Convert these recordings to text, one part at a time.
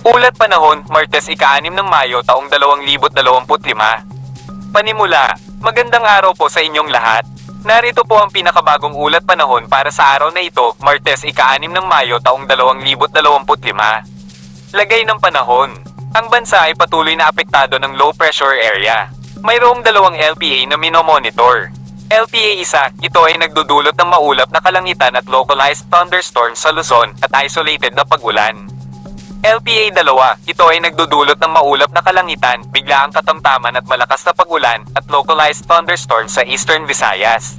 Ulat Panahon, Martes ika-6 ng Mayo taong 2025. Panimula, magandang araw po sa inyong lahat. Narito po ang pinakabagong ulat panahon para sa araw na ito, Martes ika-6 ng Mayo taong 2025. Lagay ng panahon. Ang bansa ay patuloy na apektado ng low pressure area. Mayroong dalawang LPA na minomonitor. LPA 1, ito ay nagdudulot ng maulap na kalangitan at localized thunderstorms sa Luzon at isolated na pag-ulan. LPA 2, ito ay nagdudulot ng maulap na kalangitan, biglaang katamtaman at malakas na pag-ulan at localized thunderstorms sa Eastern Visayas.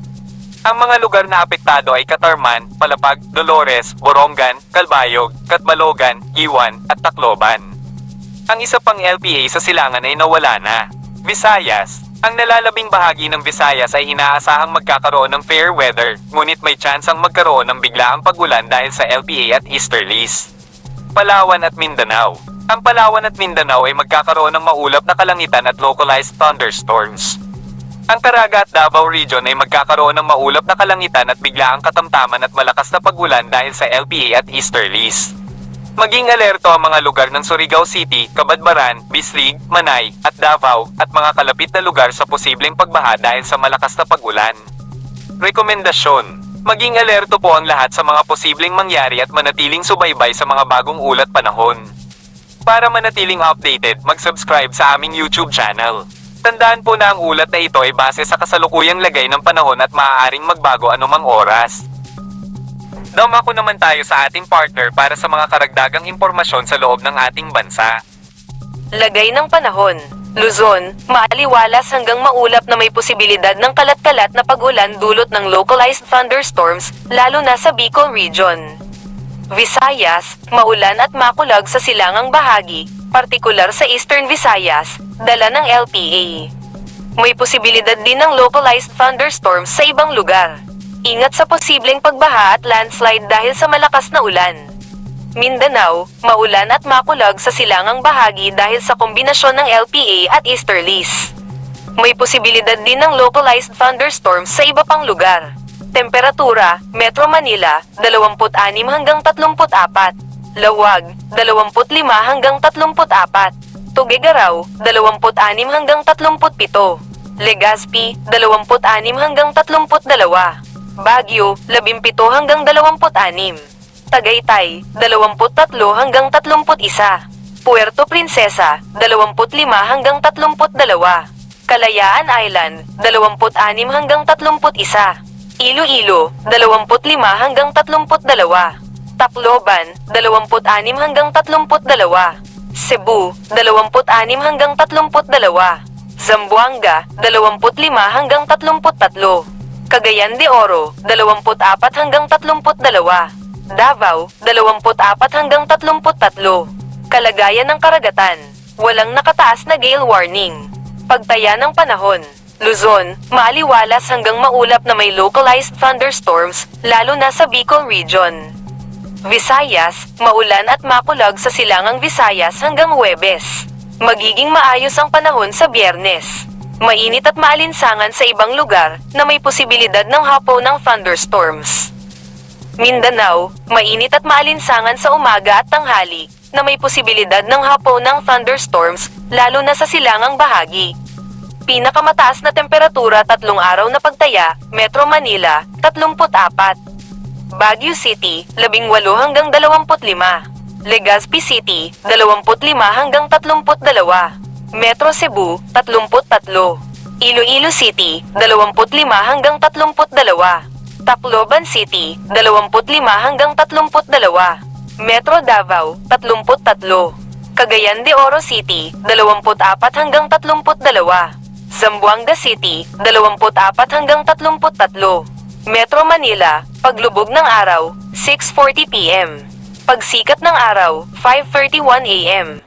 Ang mga lugar na apektado ay Catarman, Palapag, Dolores, Borongan, Calbayog, Catbalogan, Iwan, at Tacloban. Ang isa pang LPA sa silangan ay nawala na. Visayas. Ang nalalabing bahagi ng Visayas ay inaasahang magkakaroon ng fair weather, ngunit may tsansang magkaroon ng biglaang pag-ulan dahil sa LPA at easterlies. Palawan at Mindanao. Ang Palawan at Mindanao ay magkakaroon ng maulap na kalangitan at localized thunderstorms. Ang Caraga at Davao Region ay magkakaroon ng maulap na kalangitan at biglaang katamtaman at malakas na pag-ulan dahil sa LPA at easterlies. Maging alerto ang mga lugar ng Surigao City, Cabadbaran, Bislig, Manay, at Davao, at mga kalapit na lugar sa posibleng pagbaha dahil sa malakas na pag-ulan. Rekomendasyon: maging alerto po ang lahat sa mga posibleng mangyari at manatiling subaybay sa mga bagong ulat panahon. Para manatiling updated, mag-subscribe sa aming YouTube channel. Tandaan po na ang ulat na ito ay base sa kasalukuyang lagay ng panahon at maaaring magbago anumang oras. Dumako naman tayo sa ating partner para sa mga karagdagang impormasyon sa loob ng ating bansa. Lagay ng panahon. Luzon, maaliwalas hanggang maulap na may posibilidad ng kalat-kalat na pag-ulan dulot ng localized thunderstorms, lalo na sa Bicol Region. Visayas, maulan at makulag sa silangang bahagi, partikular sa Eastern Visayas, dala ng LPA. May posibilidad din ng localized thunderstorms sa ibang lugar. Ingat sa posibleng pagbaha at landslide dahil sa malakas na ulan. Mindanao, maulan at makulag sa silangang bahagi dahil sa kombinasyon ng LPA at easterlies. May posibilidad din ng localized thunderstorms sa iba pang lugar. Temperatura, Metro Manila, 26 hanggang 34. Lawag, 25 hanggang 34. Tuguegarao, 26 hanggang 37. Legazpi, 26 hanggang 32. Baguio, 17 hanggang 26. Tagaytay, 23 hanggang 31. Puerto Princesa, 25 hanggang 32. Kalayaan Island, 26 hanggang 31. Iloilo, 25 hanggang 32. Tacloban, 26 hanggang 32. Cebu, 26 hanggang 32. Zamboanga, 25 hanggang 33. Cagayan de Oro, 24 hanggang 32. Davao, 24 hanggang 33. Kalagayan ng karagatan. Walang nakataas na gale warning. Pagtaya ng panahon. Luzon, maaliwalas hanggang maulap na may localized thunderstorms, lalo na sa Bicol Region. Visayas, maulan at makulag sa silangang Visayas hanggang Huwebes. Magiging maayos ang panahon sa Biyernes. Mainit at maalinsangan sa ibang lugar na may posibilidad ng hapo ng thunderstorms. Mindanao, mainit at maalinsangan sa umaga at tanghali, na may posibilidad ng hapo ng thunderstorms, lalo na sa silangang bahagi. Pinakamataas na temperatura 3 araw na pagtaya, Metro Manila, 34. Baguio City, 18 hanggang 25. Legazpi City, 25 hanggang 32. Metro Cebu, 33. Iloilo City, 25 hanggang 32. Tacloban City, 25 hanggang 32. Metro Davao, 33. Cagayan de Oro City, 24 hanggang 32. Zamboanga City, 24 hanggang 33. Metro Manila, paglubog ng araw, 6:40 p.m. Pagsikat ng araw, 5:31 a.m.